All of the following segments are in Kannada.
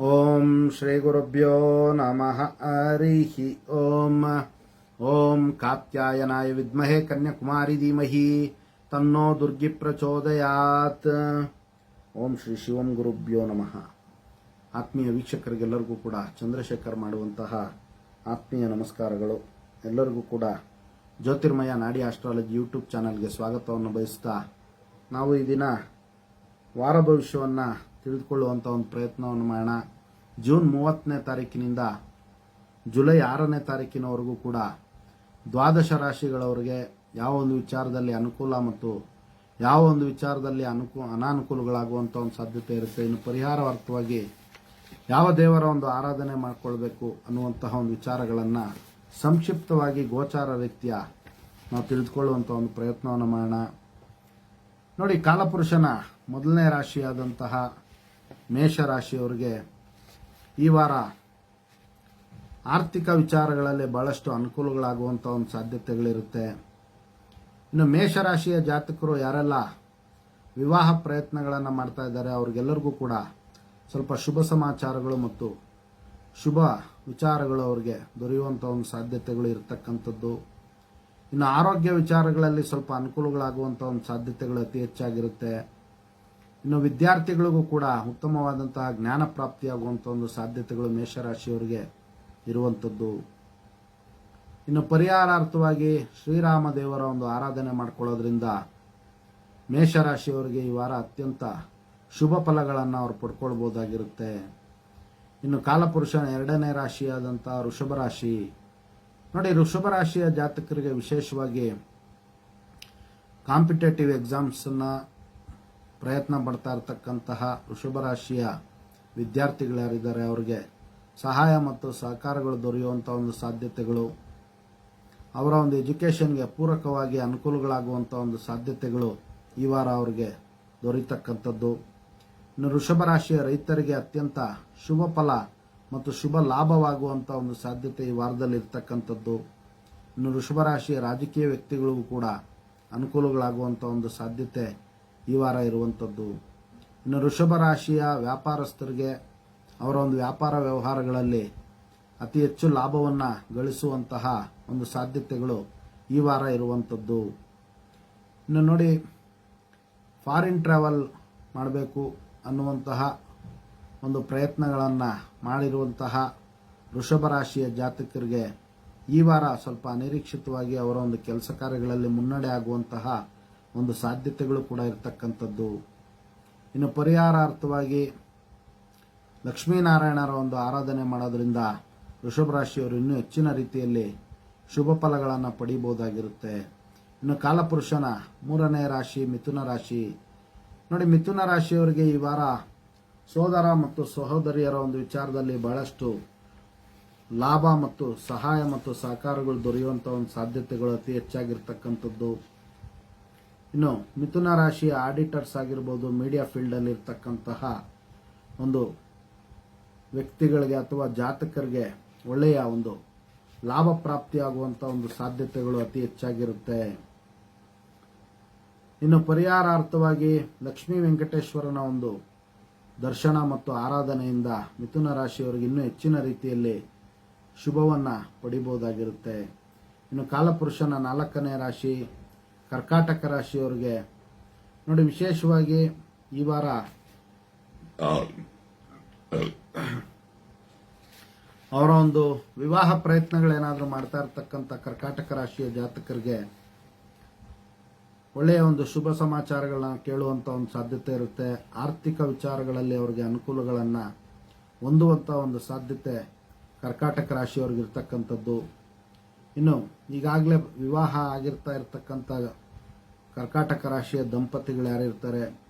ಓಂ ಶ್ರೀ ಗುರುಭ್ಯೋ ನಮಃ ಹರಿಃ ಓಂ ಕಾತ್ಯಾಯನಾಯ ವಿದ್ಮಹೇ ಕನ್ಯಾಕುಮಾರಿ ಧೀಮಹಿ ತನ್ನೋ ದುರ್ಗಿ ಪ್ರಚೋದಯಾತ್. ಓಂ ಶ್ರೀ ಶಿವಂ ಗುರುಭ್ಯೋ ನಮಃ. ಆತ್ಮೀಯ ವೀಕ್ಷಕರಿಗೆಲ್ಲರಿಗೂ ಕೂಡ ಚಂದ್ರಶೇಖರ್ ಮಾಡುವಂತಹ ಆತ್ಮೀಯ ನಮಸ್ಕಾರಗಳು. ಎಲ್ಲರಿಗೂ ಕೂಡ ಜ್ಯೋತಿರ್ಮಯ ನಾಡಿ ಆಸ್ಟ್ರಾಲಜಿ ಯೂಟ್ಯೂಬ್ ಚಾನಲ್ಗೆ ಸ್ವಾಗತವನ್ನು ಬಯಸ್ತಾ, ನಾವು ಈ ದಿನ ವಾರ ಭವಿಷ್ಯವನ್ನು ತಿಳಿದುಕೊಳ್ಳುವಂಥ ಒಂದು ಪ್ರಯತ್ನವನ್ನು ಮಾಡೋಣ. ಜೂನ್ 30ನೇ ತಾರೀಕಿನಿಂದ ಜುಲೈ 6ನೇ ತಾರೀಕಿನವರೆಗೂ ಕೂಡ ದ್ವಾದಶ ರಾಶಿಗಳವರಿಗೆ ಯಾವ ಒಂದು ವಿಚಾರದಲ್ಲಿ ಅನುಕೂಲ ಮತ್ತು ಯಾವ ಒಂದು ವಿಚಾರದಲ್ಲಿ ಅನಾನುಕೂಲಗಳಾಗುವಂಥ ಒಂದು ಸಾಧ್ಯತೆ ಇರುತ್ತೆ. ಇನ್ನು ಪರಿಹಾರಾರ್ಥವಾಗಿ ಯಾವ ದೇವರ ಒಂದು ಆರಾಧನೆ ಮಾಡಿಕೊಳ್ಬೇಕು ಅನ್ನುವಂತಹ ಒಂದು ವಿಚಾರಗಳನ್ನು ಸಂಕ್ಷಿಪ್ತವಾಗಿ ಗೋಚಾರ ರೀತ್ಯ ನಾವು ತಿಳಿದುಕೊಳ್ಳುವಂಥ ಒಂದು ಪ್ರಯತ್ನವನ್ನು ಮಾಡೋಣ. ನೋಡಿ, ಕಾಲಪುರುಷನ ಮೊದಲನೇ ರಾಶಿಯಾದಂತಹ ಮೇಷರಾಶಿಯವರಿಗೆ ಈ ವಾರ ಆರ್ಥಿಕ ವಿಚಾರಗಳಲ್ಲಿ ಬಹಳಷ್ಟು ಅನುಕೂಲಗಳಾಗುವಂಥ ಒಂದು ಸಾಧ್ಯತೆಗಳಿರುತ್ತೆ. ಇನ್ನು ಮೇಷರಾಶಿಯ ಜಾತಕರು ಯಾರೆಲ್ಲ ವಿವಾಹ ಪ್ರಯತ್ನಗಳನ್ನು ಮಾಡ್ತಾ ಇದ್ದಾರೆ ಅವ್ರಿಗೆಲ್ಲರಿಗೂ ಕೂಡ ಸ್ವಲ್ಪ ಶುಭ ಸಮಾಚಾರಗಳು ಮತ್ತು ಶುಭ ವಿಚಾರಗಳು ಅವರಿಗೆ ದೊರೆಯುವಂಥ ಒಂದು ಸಾಧ್ಯತೆಗಳು ಇರತಕ್ಕಂಥದ್ದು. ಇನ್ನು ಆರೋಗ್ಯ ವಿಚಾರಗಳಲ್ಲಿ ಸ್ವಲ್ಪ ಅನುಕೂಲಗಳಾಗುವಂಥ ಒಂದು ಸಾಧ್ಯತೆಗಳು ಅತಿ ಹೆಚ್ಚಾಗಿರುತ್ತೆ. ಇನ್ನು ವಿದ್ಯಾರ್ಥಿಗಳಿಗೂ ಕೂಡ ಉತ್ತಮವಾದಂತಹ ಜ್ಞಾನ ಪ್ರಾಪ್ತಿಯಾಗುವಂಥ ಒಂದು ಸಾಧ್ಯತೆಗಳು ಮೇಷರಾಶಿಯವರಿಗೆ ಇರುವಂಥದ್ದು. ಇನ್ನು ಪರಿಹಾರಾರ್ಥವಾಗಿ ಶ್ರೀರಾಮ ದೇವರ ಒಂದು ಆರಾಧನೆ ಮಾಡಿಕೊಳ್ಳೋದ್ರಿಂದ ಮೇಷರಾಶಿಯವರಿಗೆ ಈ ವಾರ ಅತ್ಯಂತ ಶುಭ ಫಲಗಳನ್ನು ಅವರು ಪಡ್ಕೊಳ್ಬೋದಾಗಿರುತ್ತೆ. ಇನ್ನು ಕಾಲಪುರುಷನ ಎರಡನೇ ರಾಶಿಯಾದಂತಹ ವೃಷಭ ರಾಶಿ. ನೋಡಿ, ವೃಷಭ ರಾಶಿಯ ಜಾತಕರಿಗೆ ವಿಶೇಷವಾಗಿ ಕಾಂಪಿಟೇಟಿವ್ ಎಕ್ಸಾಮ್ಸನ್ನು ಪ್ರಯತ್ನ ಪಡ್ತಾ ಇರತಕ್ಕಂತಹ ವೃಷಭ ರಾಶಿಯ ವಿದ್ಯಾರ್ಥಿಗಳು ಯಾರಿದ್ದಾರೆ ಅವರಿಗೆ ಸಹಾಯ ಮತ್ತು ಸಹಕಾರಗಳು ದೊರೆಯುವಂಥ ಒಂದು ಸಾಧ್ಯತೆಗಳು, ಅವರ ಒಂದು ಎಜುಕೇಷನ್ಗೆ ಪೂರಕವಾಗಿ ಅನುಕೂಲಗಳಾಗುವಂಥ ಒಂದು ಸಾಧ್ಯತೆಗಳು ಈ ವಾರ ಅವರಿಗೆ ದೊರೆಯತಕ್ಕಂಥದ್ದು. ಇನ್ನು ವೃಷಭ ರಾಶಿಯ ರೈತರಿಗೆ ಅತ್ಯಂತ ಶುಭ ಫಲ ಮತ್ತು ಶುಭ ಲಾಭವಾಗುವಂಥ ಒಂದು ಸಾಧ್ಯತೆ ಈ ವಾರದಲ್ಲಿ ಇರ್ತಕ್ಕಂಥದ್ದು. ಇನ್ನು ವೃಷಭ ರಾಶಿಯ ರಾಜಕೀಯ ವ್ಯಕ್ತಿಗಳಿಗೂ ಕೂಡ ಅನುಕೂಲಗಳಾಗುವಂಥ ಒಂದು ಸಾಧ್ಯತೆ ಈ ವಾರ ಇರುವಂಥದ್ದು. ಇನ್ನು ವೃಷಭ ರಾಶಿಯ ವ್ಯಾಪಾರಸ್ಥರಿಗೆ ಅವರ ಒಂದು ವ್ಯಾಪಾರ ವ್ಯವಹಾರಗಳಲ್ಲಿ ಅತಿ ಹೆಚ್ಚು ಲಾಭವನ್ನು ಗಳಿಸುವಂತಹ ಒಂದು ಸಾಧ್ಯತೆಗಳು ಈ ವಾರ ಇರುವಂಥದ್ದು. ಇನ್ನು ನೋಡಿ, ಫಾರಿನ್ ಟ್ರಾವೆಲ್ ಮಾಡಬೇಕು ಅನ್ನುವಂತಹ ಒಂದು ಪ್ರಯತ್ನಗಳನ್ನು ಮಾಡಿರುವಂತಹ ವೃಷಭ ರಾಶಿಯ ಜಾತಕರಿಗೆ ಈ ವಾರ ಸ್ವಲ್ಪ ಅನಿರೀಕ್ಷಿತವಾಗಿ ಅವರ ಒಂದು ಕೆಲಸ ಕಾರ್ಯಗಳಲ್ಲಿ ಮುನ್ನಡೆ ಆಗುವಂತಹ ಒಂದು ಸಾಧ್ಯತೆಗಳು ಕೂಡ ಇರತಕ್ಕಂಥದ್ದು. ಇನ್ನು ಪರಿಹಾರಾರ್ಥವಾಗಿ ಲಕ್ಷ್ಮೀನಾರಾಯಣರ ಒಂದು ಆರಾಧನೆ ಮಾಡೋದ್ರಿಂದ ವೃಷಭ ರಾಶಿಯವರು ಇನ್ನೂ ಹೆಚ್ಚಿನ ರೀತಿಯಲ್ಲಿ ಶುಭ ಫಲಗಳನ್ನು ಪಡೆಯಬಹುದಾಗಿರುತ್ತೆ. ಇನ್ನು ಕಾಲಪುರುಷನ ಮೂರನೇ ರಾಶಿ ಮಿಥುನ ರಾಶಿ. ನೋಡಿ, ಮಿಥುನ ರಾಶಿಯವರಿಗೆ ಈ ವಾರ ಸೋದರ ಮತ್ತು ಸಹೋದರಿಯರ ಒಂದು ವಿಚಾರದಲ್ಲಿ ಬಹಳಷ್ಟು ಲಾಭ ಮತ್ತು ಸಹಾಯ ಮತ್ತು ಸಹಕಾರಗಳು ದೊರೆಯುವಂಥ ಒಂದು ಸಾಧ್ಯತೆಗಳು ಅತಿ ಹೆಚ್ಚಾಗಿರ್ತಕ್ಕಂಥದ್ದು. ಇನ್ನು ಮಿಥುನ ರಾಶಿಯ ಆಡಿಟರ್ಸ್ ಆಗಿರ್ಬೋದು, ಮೀಡಿಯಾ ಫೀಲ್ಡಲ್ಲಿ ಇರ್ತಕ್ಕಂತಹ ಒಂದು ವ್ಯಕ್ತಿಗಳಿಗೆ ಅಥವಾ ಜಾತಕರಿಗೆ ಒಳ್ಳೆಯ ಒಂದು ಲಾಭ ಪ್ರಾಪ್ತಿಯಾಗುವಂಥ ಒಂದು ಸಾಧ್ಯತೆಗಳು ಅತಿ ಹೆಚ್ಚಾಗಿರುತ್ತೆ. ಇನ್ನು ಪರಿಹಾರಾರ್ಥವಾಗಿ ಲಕ್ಷ್ಮೀ ವೆಂಕಟೇಶ್ವರನ ಒಂದು ದರ್ಶನ ಮತ್ತು ಆರಾಧನೆಯಿಂದ ಮಿಥುನ ರಾಶಿಯವರಿಗೆ ಇನ್ನೂ ಹೆಚ್ಚಿನ ರೀತಿಯಲ್ಲಿ ಶುಭವನ್ನು ಪಡಿಬಹುದಾಗಿರುತ್ತೆ. ಇನ್ನು ಕಾಲಪುರುಷನ ನಾಲ್ಕನೇ ರಾಶಿ ಕರ್ಕಾಟಕ ರಾಶಿಯವರಿಗೆ ನೋಡಿ, ವಿಶೇಷವಾಗಿ ಈ ವಾರ ಅವರ ಒಂದು ವಿವಾಹ ಪ್ರಯತ್ನಗಳೇನಾದರೂ ಮಾಡ್ತಾ ಇರ್ತಕ್ಕಂಥ ಕರ್ಕಾಟಕ ರಾಶಿಯ ಜಾತಕರಿಗೆ ಒಳ್ಳೆಯ ಒಂದು ಶುಭ ಸಮಾಚಾರಗಳನ್ನ ಕೇಳುವಂಥ ಒಂದು ಸಾಧ್ಯತೆ ಇರುತ್ತೆ. ಆರ್ಥಿಕ ವಿಚಾರಗಳಲ್ಲಿ ಅವರಿಗೆ ಅನುಕೂಲಗಳನ್ನು ಹೊಂದುವಂಥ ಒಂದು ಸಾಧ್ಯತೆ ಕರ್ಕಾಟಕ ರಾಶಿಯವ್ರಿಗೆ ಇರ್ತಕ್ಕಂಥದ್ದು. ಇನ್ನು ಈಗಾಗಲೇ ವಿವಾಹ ಆಗಿರ್ತಾ ಇರತಕ್ಕಂಥ ಕರ್ಕಾಟಕ ರಾಶಿಯ ದಂಪತಿಗಳು ಯಾರಿರ್ತಾರೆ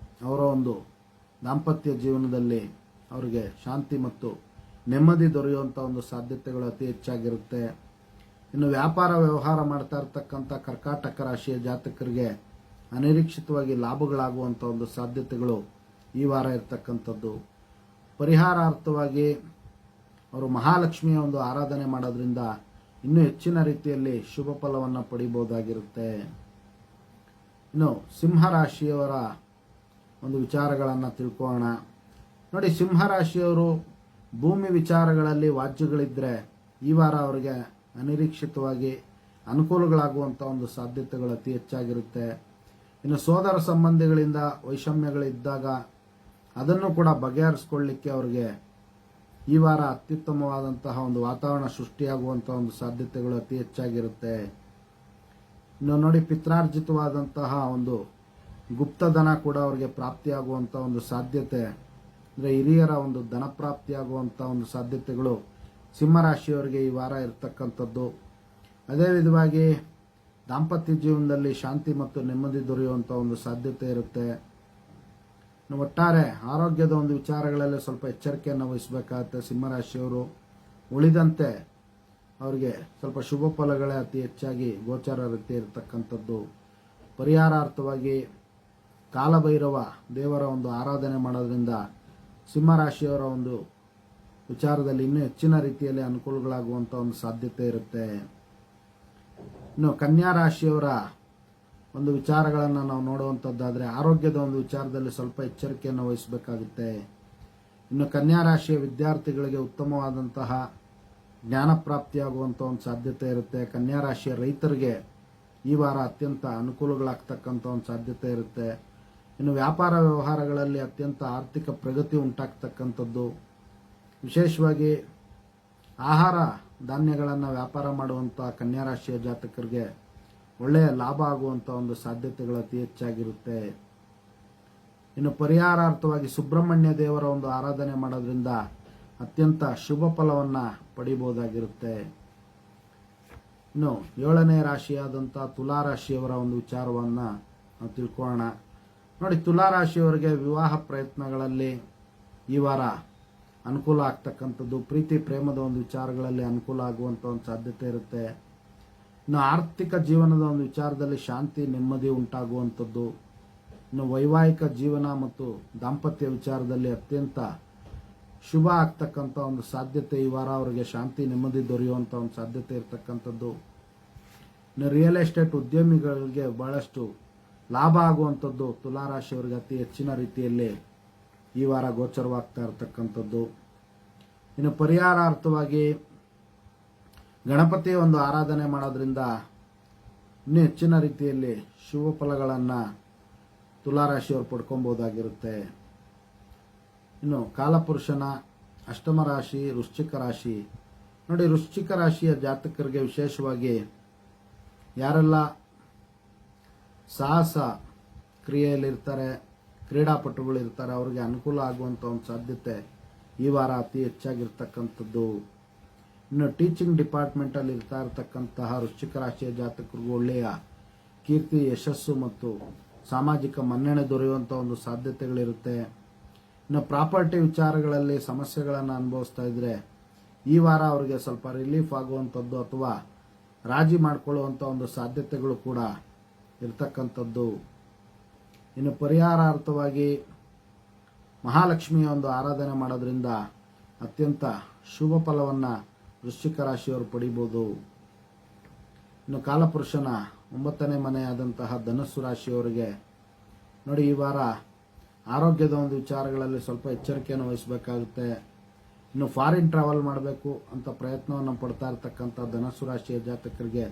ಅವರ ಒಂದು ದಾಂಪತ್ಯ ಜೀವನದಲ್ಲಿ ಅವರಿಗೆ ಶಾಂತಿ ಮತ್ತು ನೆಮ್ಮದಿ ದೊರೆಯುವಂಥ ಒಂದು ಸಾಧ್ಯತೆಗಳು ಅತಿ ಹೆಚ್ಚಾಗಿರುತ್ತೆ. ಇನ್ನು ವ್ಯಾಪಾರ ವ್ಯವಹಾರ ಮಾಡ್ತಾ ಇರ್ತಕ್ಕಂಥ ಕರ್ಕಾಟಕ ರಾಶಿಯ ಜಾತಕರಿಗೆ ಅನಿರೀಕ್ಷಿತವಾಗಿ ಲಾಭಗಳಾಗುವಂಥ ಒಂದು ಸಾಧ್ಯತೆಗಳು ಈ ವಾರ ಇರತಕ್ಕಂಥದ್ದು. ಪರಿಹಾರಾರ್ಥವಾಗಿ ಅವರು ಮಹಾಲಕ್ಷ್ಮಿಯ ಒಂದು ಆರಾಧನೆ ಮಾಡೋದ್ರಿಂದ ಇನ್ನೂ ಹೆಚ್ಚಿನ ರೀತಿಯಲ್ಲಿ ಶುಭ ಫಲವನ್ನು ಪಡಿಬಹುದಾಗಿರುತ್ತೆ. ಇನ್ನು ಸಿಂಹರಾಶಿಯವರ ಒಂದು ವಿಚಾರಗಳನ್ನು ತಿಳ್ಕೊಳ್ಳೋಣ. ನೋಡಿ, ಸಿಂಹರಾಶಿಯವರು ಭೂಮಿ ವಿಚಾರಗಳಲ್ಲಿ ವಾಜ್ಯಗಳಿದ್ದರೆ ಈ ವಾರ ಅವರಿಗೆ ಅನಿರೀಕ್ಷಿತವಾಗಿ ಅನುಕೂಲಗಳಾಗುವಂಥ ಒಂದು ಸಾಧ್ಯತೆಗಳು ಅತಿ ಹೆಚ್ಚಾಗಿರುತ್ತೆ. ಇನ್ನು ಸೋದರ ಸಂಬಂಧಿಗಳಿಂದ ವೈಷಮ್ಯಗಳಿದ್ದಾಗ ಅದನ್ನು ಕೂಡ ಬಗೆಹರಿಸ್ಕೊಳ್ಳಿಕ್ಕೆ ಅವರಿಗೆ ಈ ವಾರ ಅತ್ಯುತ್ತಮವಾದಂತಹ ಒಂದು ವಾತಾವರಣ ಸೃಷ್ಟಿಯಾಗುವಂಥ ಒಂದು ಸಾಧ್ಯತೆಗಳು ಅತಿ ಹೆಚ್ಚಾಗಿರುತ್ತೆ. ಇನ್ನು ನೋಡಿ, ಪಿತ್ರಾರ್ಜಿತವಾದಂತಹ ಒಂದು ಗುಪ್ತಧನ ಕೂಡ ಅವರಿಗೆ ಪ್ರಾಪ್ತಿಯಾಗುವಂಥ ಒಂದು ಸಾಧ್ಯತೆ, ಅಂದರೆ ಹಿರಿಯರ ಒಂದು ಧನ ಪ್ರಾಪ್ತಿಯಾಗುವಂಥ ಒಂದು ಸಾಧ್ಯತೆಗಳು ಸಿಂಹರಾಶಿಯವರಿಗೆ ಈ ವಾರ ಇರತಕ್ಕಂಥದ್ದು. ಅದೇ ವಿಧವಾಗಿ ದಾಂಪತ್ಯ ಜೀವನದಲ್ಲಿ ಶಾಂತಿ ಮತ್ತು ನೆಮ್ಮದಿ ದೊರೆಯುವಂಥ ಒಂದು ಸಾಧ್ಯತೆ ಇರುತ್ತೆ. ಒಟ್ಟಾರೆ ಆರೋಗ್ಯದ ಒಂದು ವಿಚಾರಗಳಲ್ಲಿ ಸ್ವಲ್ಪ ಎಚ್ಚರಿಕೆಯನ್ನು ವಹಿಸಬೇಕಾಗುತ್ತೆ ಸಿಂಹರಾಶಿಯವರು. ಉಳಿದಂತೆ ಅವರಿಗೆ ಸ್ವಲ್ಪ ಶುಭ ಫಲಗಳೇ ಅತಿ ಹೆಚ್ಚಾಗಿ ಗೋಚರ ರೀತಿ ಇರತಕ್ಕಂಥದ್ದು. ಪರಿಹಾರಾರ್ಥವಾಗಿ ಕಾಲಭೈರವ ದೇವರ ಒಂದು ಆರಾಧನೆ ಮಾಡೋದ್ರಿಂದ ಸಿಂಹರಾಶಿಯವರ ಒಂದು ವಿಚಾರದಲ್ಲಿ ಇನ್ನೂ ಹೆಚ್ಚಿನ ರೀತಿಯಲ್ಲಿ ಅನುಕೂಲಗಳಾಗುವಂಥ ಒಂದು ಸಾಧ್ಯತೆ ಇರುತ್ತೆ. ಇನ್ನು ಕನ್ಯಾ ರಾಶಿಯವರ ಒಂದು ವಿಚಾರಗಳನ್ನು ನಾವು ನೋಡುವಂಥದ್ದಾದರೆ ಆರೋಗ್ಯದ ಒಂದು ವಿಚಾರದಲ್ಲಿ ಸ್ವಲ್ಪ ಎಚ್ಚರಿಕೆಯನ್ನು ವಹಿಸಬೇಕಾಗುತ್ತೆ. ಇನ್ನು ಕನ್ಯಾ ರಾಶಿಯ ವಿದ್ಯಾರ್ಥಿಗಳಿಗೆ ಉತ್ತಮವಾದಂತಹ ಜ್ಞಾನ ಪ್ರಾಪ್ತಿಯಾಗುವಂಥ ಒಂದು ಸಾಧ್ಯತೆ ಇರುತ್ತೆ. ಕನ್ಯಾ ರಾಶಿಯ ರೈತರಿಗೆ ಈ ವಾರ ಅತ್ಯಂತ ಅನುಕೂಲಗಳಾಗ್ತಕ್ಕಂಥ ಒಂದು ಸಾಧ್ಯತೆ ಇರುತ್ತೆ. ಇನ್ನು ವ್ಯಾಪಾರ ವ್ಯವಹಾರಗಳಲ್ಲಿ ಅತ್ಯಂತ ಆರ್ಥಿಕ ಪ್ರಗತಿ ಉಂಟಾಗ್ತಕ್ಕಂಥದ್ದು. ವಿಶೇಷವಾಗಿ ಆಹಾರ ಧಾನ್ಯಗಳನ್ನು ವ್ಯಾಪಾರ ಮಾಡುವಂಥ ಕನ್ಯಾ ರಾಶಿಯ ಜಾತಕರಿಗೆ ಒಳ್ಳೆಯ ಲಾಭ ಆಗುವಂಥ ಒಂದು ಸಾಧ್ಯತೆಗಳು ಅತಿ ಹೆಚ್ಚಾಗಿರುತ್ತೆ. ಇನ್ನು ಪರಿಹಾರಾರ್ಥವಾಗಿ ಸುಬ್ರಹ್ಮಣ್ಯ ದೇವರ ಒಂದು ಆರಾಧನೆ ಮಾಡೋದ್ರಿಂದ ಅತ್ಯಂತ ಶುಭ ಫಲವನ್ನು ಪಡಿಬಹುದಾಗಿರುತ್ತೆ. ಇನ್ನು 7ನೇ ರಾಶಿಯಾದಂಥ ತುಲಾರಾಶಿಯವರ ಒಂದು ವಿಚಾರವನ್ನು ನಾವು ತಿಳ್ಕೊಳ್ಳೋಣ. ನೋಡಿ, ತುಲಾರಾಶಿಯವರಿಗೆ ವಿವಾಹ ಪ್ರಯತ್ನಗಳಲ್ಲಿ ಈ ವಾರ ಅನುಕೂಲ ಆಗ್ತಕ್ಕಂಥದ್ದು. ಪ್ರೀತಿ ಪ್ರೇಮದ ಒಂದು ವಿಚಾರಗಳಲ್ಲಿ ಅನುಕೂಲ ಆಗುವಂಥ ಒಂದು ಸಾಧ್ಯತೆ ಇರುತ್ತೆ. ಇನ್ನು ಆರ್ಥಿಕ ಜೀವನದ ಒಂದು ವಿಚಾರದಲ್ಲಿ ಶಾಂತಿ ನೆಮ್ಮದಿ ಉಂಟಾಗುವಂಥದ್ದು. ಇನ್ನು ವೈವಾಹಿಕ ಜೀವನ ಮತ್ತು ದಾಂಪತ್ಯ ವಿಚಾರದಲ್ಲಿ ಅತ್ಯಂತ ಶುಭ ಆಗ್ತಕ್ಕಂಥ ಒಂದು ಸಾಧ್ಯತೆ ಈ ವಾರ ಅವರಿಗೆ ಶಾಂತಿ ನೆಮ್ಮದಿ ದೊರೆಯುವಂಥ ಒಂದು ಸಾಧ್ಯತೆ ಇರತಕ್ಕಂಥದ್ದು. ಇನ್ನು ರಿಯಲ್ ಎಸ್ಟೇಟ್ ಉದ್ಯಮಿಗಳಿಗೆ ಬಹಳಷ್ಟು ಲಾಭ ಆಗುವಂಥದ್ದು ತುಲಾರಾಶಿಯವರಿಗೆ ಅತಿ ಹೆಚ್ಚಿನ ರೀತಿಯಲ್ಲಿ ಈ ವಾರ ಗೋಚರವಾಗ್ತಾ ಇರತಕ್ಕಂಥದ್ದು. ಇನ್ನು ಪರಿಹಾರಾರ್ಥವಾಗಿ ಗಣಪತಿಯ ಒಂದು ಆರಾಧನೆ ಮಾಡೋದ್ರಿಂದ ಇನ್ನೂ ಹೆಚ್ಚಿನ ರೀತಿಯಲ್ಲಿ ಶುಭ ಫಲಗಳನ್ನು ತುಲಾರಾಶಿಯವರು ಪಡ್ಕೊಬೋದಾಗಿರುತ್ತೆ. ಇನ್ನು ಕಾಲಪುರುಷನ ಅಷ್ಟಮ ರಾಶಿ ವೃಶ್ಚಿಕ ರಾಶಿ. ನೋಡಿ, ವೃಶ್ಚಿಕ ರಾಶಿಯ ಜಾತಕರಿಗೆ ವಿಶೇಷವಾಗಿ ಯಾರೆಲ್ಲ ಸಾಹಸ ಕ್ರಿಯೆಯಲ್ಲಿರ್ತಾರೆ, ಕ್ರೀಡಾಪಟುಗಳು ಇರ್ತಾರೆ, ಅವರಿಗೆ ಅನುಕೂಲ ಆಗುವಂಥ ಒಂದು ಸಾಧ್ಯತೆ ಈ ವಾರ ಅತಿ ಹೆಚ್ಚಾಗಿರ್ತಕ್ಕಂಥದ್ದು. ಇನ್ನು ಟೀಚಿಂಗ್ ಡಿಪಾರ್ಟ್ಮೆಂಟಲ್ಲಿ ಇರ್ತಾ ಇರತಕ್ಕಂತಹ ವೃಶ್ಚಿಕ ರಾಶಿಯ ಜಾತಕರಿಗೂ ಒಳ್ಳೆಯ ಕೀರ್ತಿ ಯಶಸ್ಸು ಮತ್ತು ಸಾಮಾಜಿಕ ಮನ್ನಣೆ ದೊರೆಯುವಂಥ ಒಂದು ಸಾಧ್ಯತೆಗಳಿರುತ್ತೆ. ಇನ್ನು ಪ್ರಾಪರ್ಟಿ ವಿಚಾರಗಳಲ್ಲಿ ಸಮಸ್ಯೆಗಳನ್ನು ಅನುಭವಿಸ್ತಾ ಇದ್ರೆ ಈ ವಾರ ಅವರಿಗೆ ಸ್ವಲ್ಪ ರಿಲೀಫ್ ಆಗುವಂಥದ್ದು ಅಥವಾ ರಾಜಿ ಮಾಡಿಕೊಳ್ಳುವಂಥ ಒಂದು ಸಾಧ್ಯತೆಗಳು ಕೂಡ ಇರ್ತಕ್ಕಂಥದ್ದು. ಇನ್ನು ಪರಿಹಾರಾರ್ಥವಾಗಿ ಮಹಾಲಕ್ಷ್ಮಿಯ ಒಂದು ಆರಾಧನೆ ಮಾಡೋದ್ರಿಂದ ಅತ್ಯಂತ ಶುಭ ಫಲವನ್ನು ವೃಶ್ಚಿಕ ರಾಶಿಯವರು ಪಡಿಬೋದು. ಇನ್ನು ಕಾಲಪುರುಷನ 9ನೇ ಮನೆಯಾದಂತಹ ಧನಸ್ಸು ರಾಶಿಯವರಿಗೆ ನೋಡಿ, ಈ ವಾರ ಆರೋಗ್ಯದ ಒಂದು ವಿಚಾರಗಳಲ್ಲಿ ಸ್ವಲ್ಪ ಎಚ್ಚರಿಕೆಯನ್ನು ವಹಿಸಬೇಕಾಗುತ್ತೆ. ಇನ್ನು ಫಾರಿನ್ ಟ್ರಾವೆಲ್ ಮಾಡಬೇಕು ಅಂತ ಪ್ರಯತ್ನವನ್ನು ಪಡ್ತಾ ಇರ್ತಕ್ಕಂಥ ಧನಸ್ಸು ರಾಶಿಯ ಜಾತಕರಿಗೆ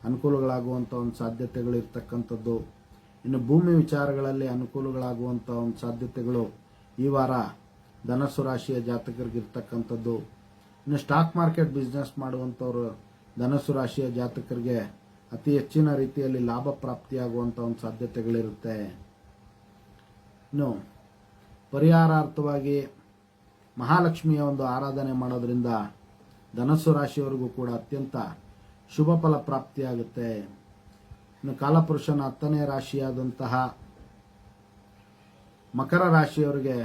ಅನುಕೂಲಗಳಾಗುವಂಥ ಒಂದು ಸಾಧ್ಯತೆಗಳು ಇರ್ತಕ್ಕಂಥದ್ದು. ಇನ್ನು ಭೂಮಿ ವಿಚಾರಗಳಲ್ಲಿ ಅನುಕೂಲಗಳಾಗುವಂಥ ಒಂದು ಸಾಧ್ಯತೆಗಳು ಈ ವಾರ ಧನಸ್ಸು ರಾಶಿಯ ಜಾತಕರಿಗೆ ಇರ್ತಕ್ಕಂಥದ್ದು. ಇನ್ನು ಸ್ಟಾಕ್ ಮಾರ್ಕೆಟ್ ಬಿಸ್ನೆಸ್ ಮಾಡುವಂಥವ್ರು ಧನಸ್ಸು ರಾಶಿಯ ಜಾತಕರಿಗೆ ಅತಿ ಹೆಚ್ಚಿನ ರೀತಿಯಲ್ಲಿ ಲಾಭ ಪ್ರಾಪ್ತಿಯಾಗುವಂಥ ಒಂದು ಸಾಧ್ಯತೆಗಳಿರುತ್ತೆ. ಇನ್ನು ಪರಿಹಾರಾರ್ಥವಾಗಿ ಮಹಾಲಕ್ಷ್ಮಿಯ ಒಂದು ಆರಾಧನೆ ಮಾಡೋದ್ರಿಂದ ಧನಸ್ಸು ರಾಶಿಯವರಿಗೂ ಕೂಡ ಅತ್ಯಂತ ಶುಭ ಫಲ ಪ್ರಾಪ್ತಿಯಾಗುತ್ತೆ. ಇನ್ನು ಕಾಲಪುರುಷನ 10ನೇ ರಾಶಿಯಾದಂತಹ ಮಕರ ರಾಶಿಯವರಿಗೆ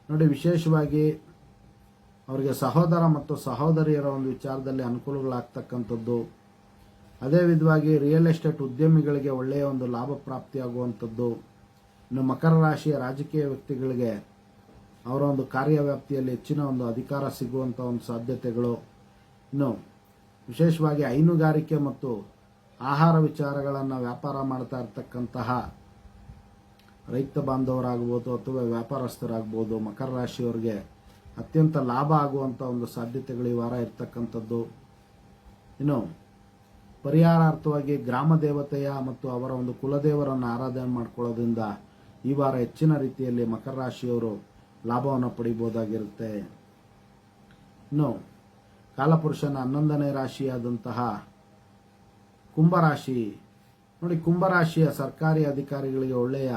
ನೋಡಿ, ವಿಶೇಷವಾಗಿ ಅವರಿಗೆ ಸಹೋದರ ಮತ್ತು ಸಹೋದರಿಯರ ಒಂದು ವಿಚಾರದಲ್ಲಿ ಅನುಕೂಲಗಳಾಗ್ತಕ್ಕಂಥದ್ದು. ಅದೇ ವಿಧವಾಗಿ ರಿಯಲ್ ಎಸ್ಟೇಟ್ ಉದ್ಯಮಿಗಳಿಗೆ ಒಳ್ಳೆಯ ಒಂದು ಲಾಭ ಪ್ರಾಪ್ತಿಯಾಗುವಂಥದ್ದು. ಇನ್ನು ಮಕರ ರಾಶಿಯ ರಾಜಕೀಯ ವ್ಯಕ್ತಿಗಳಿಗೆ ಅವರ ಒಂದು ಕಾರ್ಯವ್ಯಾಪ್ತಿಯಲ್ಲಿ ಹೆಚ್ಚಿನ ಒಂದು ಅಧಿಕಾರ ಸಿಗುವಂಥ ಒಂದು ಸಾಧ್ಯತೆಗಳು. ಇನ್ನು ವಿಶೇಷವಾಗಿ ಹೈನುಗಾರಿಕೆ ಮತ್ತು ಆಹಾರ ವಿಚಾರಗಳನ್ನು ವ್ಯಾಪಾರ ಮಾಡ್ತಾ ಇರ್ತಕ್ಕಂತಹ ರೈತ ಬಾಂಧವರಾಗ್ಬೋದು ಅಥವಾ ವ್ಯಾಪಾರಸ್ಥರಾಗ್ಬೋದು, ಮಕರ ರಾಶಿಯವರಿಗೆ ಅತ್ಯಂತ ಲಾಭ ಆಗುವಂಥ ಒಂದು ಸಾಧ್ಯತೆಗಳು ಈ ವಾರ ಇರ್ತಕ್ಕಂಥದ್ದು. ಇನ್ನು ಪರಿಹಾರಾರ್ಥವಾಗಿ ಗ್ರಾಮ ದೇವತೆಯ ಮತ್ತು ಅವರ ಒಂದು ಕುಲದೇವರನ್ನು ಆರಾಧನೆ ಮಾಡಿಕೊಳ್ಳೋದ್ರಿಂದ ಈ ವಾರ ಹೆಚ್ಚಿನ ರೀತಿಯಲ್ಲಿ ಮಕರ ರಾಶಿಯವರು ಲಾಭವನ್ನು ಪಡಿಬಹುದಾಗಿರುತ್ತೆ. ಇನ್ನು ಕಾಲಪುರುಷನ 11ನೇ ರಾಶಿಯಾದಂತಹ ಕುಂಭರಾಶಿ ನೋಡಿ, ಕುಂಭರಾಶಿಯ ಸರ್ಕಾರಿ ಅಧಿಕಾರಿಗಳಿಗೆ ಒಳ್ಳೆಯ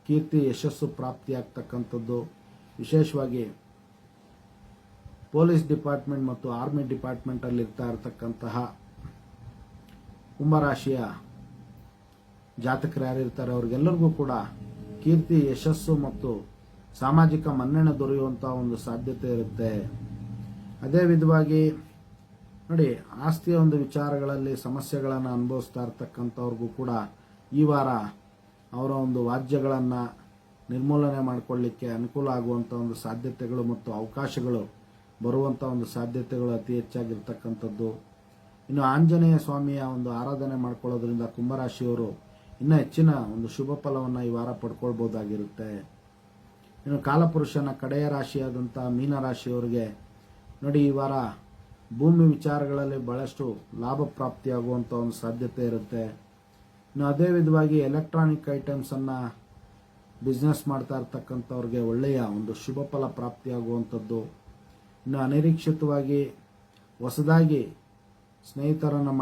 ಕೀರ್ತಿ ಯಶಸ್ಸು ಪ್ರಾಪ್ತಿಯಾಗ್ತಕ್ಕಂಥದ್ದು. ವಿಶೇಷವಾಗಿ ಪೊಲೀಸ್ ಡಿಪಾರ್ಟ್ಮೆಂಟ್ ಮತ್ತು ಆರ್ಮಿ ಡಿಪಾರ್ಟ್ಮೆಂಟ್ ಅಲ್ಲಿ ಇರ್ತಾ ಇರತಕ್ಕಂತಹ ಕುಂಭರಾಶಿಯ ಜಾತಕರು ಯಾರಿರ್ತಾರೆ ಅವ್ರಿಗೆಲ್ಲರಿಗೂ ಕೂಡ ಕೀರ್ತಿ ಯಶಸ್ಸು ಮತ್ತು ಸಾಮಾಜಿಕ ಮನ್ನಣೆ ದೊರೆಯುವಂತಹ ಒಂದು ಸಾಧ್ಯತೆ ಇರುತ್ತೆ. ಅದೇ ವಿಧವಾಗಿ ನೋಡಿ, ಆಸ್ತಿಯ ಒಂದು ವಿಚಾರಗಳಲ್ಲಿ ಸಮಸ್ಯೆಗಳನ್ನು ಅನುಭವಿಸ್ತಾ ಇರ್ತಕ್ಕಂಥವ್ರಿಗೂ ಕೂಡ ಈ ವಾರ ಅವರ ಒಂದು ವಾಜ್ಯಗಳನ್ನು ನಿರ್ಮೂಲನೆ ಮಾಡಿಕೊಳ್ಳಿಕ್ಕೆ ಅನುಕೂಲ ಆಗುವಂಥ ಒಂದು ಸಾಧ್ಯತೆಗಳು ಮತ್ತು ಅವಕಾಶಗಳು ಬರುವಂಥ ಒಂದು ಸಾಧ್ಯತೆಗಳು ಅತಿ ಹೆಚ್ಚಾಗಿರ್ತಕ್ಕಂಥದ್ದು. ಇನ್ನು ಆಂಜನೇಯ ಸ್ವಾಮಿಯ ಒಂದು ಆರಾಧನೆ ಮಾಡ್ಕೊಳ್ಳೋದ್ರಿಂದ ಕುಂಭರಾಶಿಯವರು ಇನ್ನೂ ಹೆಚ್ಚಿನ ಒಂದು ಶುಭ ಫಲವನ್ನು ಈ ವಾರ ಪಡ್ಕೊಳ್ಬಹುದಾಗಿರುತ್ತೆ. ಇನ್ನು ಕಾಲಪುರುಷನ ಕಡೆಯ ರಾಶಿಯಾದಂಥ ಮೀನರಾಶಿಯವರಿಗೆ ನೋಡಿ, ಈ ವಾರ ಭೂಮಿ ವಿಚಾರಗಳಲ್ಲಿ ಬಹಳಷ್ಟು ಲಾಭ ಪ್ರಾಪ್ತಿಯಾಗುವಂಥ ಒಂದು ಸಾಧ್ಯತೆ ಇರುತ್ತೆ. ಇನ್ನು ಅದೇ ವಿಧವಾಗಿ ಎಲೆಕ್ಟ್ರಾನಿಕ್ ಐಟಮ್ಸನ್ನು ಬಿಸ್ನೆಸ್ ಮಾಡ್ತಾ ಇರ್ತಕ್ಕಂಥವ್ರಿಗೆ ಒಳ್ಳೆಯ ಒಂದು ಶುಭ ಫಲ ಪ್ರಾಪ್ತಿಯಾಗುವಂಥದ್ದು. ಇನ್ನು ಅನಿರೀಕ್ಷಿತವಾಗಿ ಹೊಸದಾಗಿ ಸ್ನೇಹಿತರನ್ನು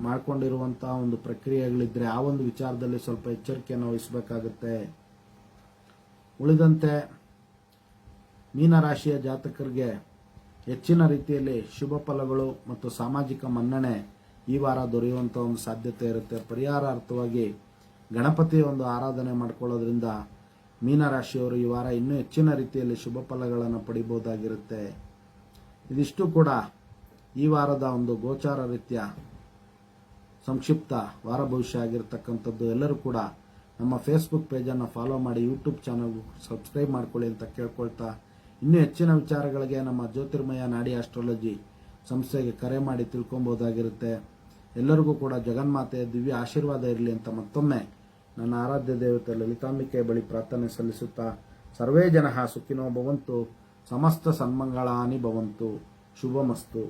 ಮಾಡ್ಕೊಂಡಿರುವಂಥ ಒಂದು ಪ್ರಕ್ರಿಯೆಗಳಿದ್ರೆ ಆ ಒಂದು ವಿಚಾರದಲ್ಲಿ ಸ್ವಲ್ಪ ಎಚ್ಚರಿಕೆಯನ್ನು ವಹಿಸಬೇಕಾಗುತ್ತೆ. ಉಳಿದಂತೆ ಮೀನರಾಶಿಯ ಜಾತಕರಿಗೆ ಹೆಚ್ಚಿನ ರೀತಿಯಲ್ಲಿ ಶುಭ ಫಲಗಳು ಮತ್ತು ಸಾಮಾಜಿಕ ಮನ್ನಣೆ ಈ ವಾರ ದೊರೆಯುವಂಥ ಒಂದು ಸಾಧ್ಯತೆ ಇರುತ್ತೆ. ಪರಿಹಾರಾರ್ಥವಾಗಿ ಗಣಪತಿಯ ಒಂದು ಆರಾಧನೆ ಮಾಡ್ಕೊಳ್ಳೋದ್ರಿಂದ ಮೀನರಾಶಿಯವರು ಈ ವಾರ ಇನ್ನೂ ಹೆಚ್ಚಿನ ರೀತಿಯಲ್ಲಿ ಶುಭ ಫಲಗಳನ್ನು ಪಡಿಬಹುದಾಗಿರುತ್ತೆ. ಇದಿಷ್ಟು ಕೂಡ ಈ ವಾರದ ಒಂದು ಗೋಚಾರ ರೀತಿಯ ಸಂಕ್ಷಿಪ್ತ ವಾರ ಭವಿಷ್ಯ ಆಗಿರ್ತಕ್ಕಂಥದ್ದು. ಎಲ್ಲರೂ ಕೂಡ ನಮ್ಮ ಫೇಸ್ಬುಕ್ ಪೇಜನ್ನು ಫಾಲೋ ಮಾಡಿ, ಯೂಟ್ಯೂಬ್ ಚಾನಲ್ ಸಬ್ಸ್ಕ್ರೈಬ್ ಮಾಡ್ಕೊಳ್ಳಿ ಅಂತ ಕೇಳ್ಕೊಳ್ತಾ, ಇನ್ನೂ ಹೆಚ್ಚಿನ ವಿಚಾರಗಳಿಗೆ ನಮ್ಮ ಜ್ಯೋತಿರ್ಮಯ ನಾಡಿ ಆಸ್ಟ್ರಾಲಜಿ ಸಂಸ್ಥೆಗೆ ಕರೆ ಮಾಡಿ ತಿಳ್ಕೊಬಹುದಾಗಿರುತ್ತೆ. ಎಲ್ಲರಿಗೂ ಕೂಡ ಜಗನ್ಮಾತೆಯ ದಿವ್ಯ ಆಶೀರ್ವಾದ ಇರಲಿ ಅಂತ ಮತ್ತೊಮ್ಮೆ ನನ್ನ ಆರಾಧ್ಯ ದೇವತೆ ಲಲಿತಾಂಬಿಕೆ ಬಳಿ ಪ್ರಾರ್ಥನೆ ಸಲ್ಲಿಸುತ್ತಾ, ಸರ್ವೇ ಜನಃ ಸುಖಿನೋ ಭವಂತು, ಸಮಸ್ತ ಸನ್ಮಂಗಳಾನಿ ಭವಂತು, ಶುಭಮಸ್ತು.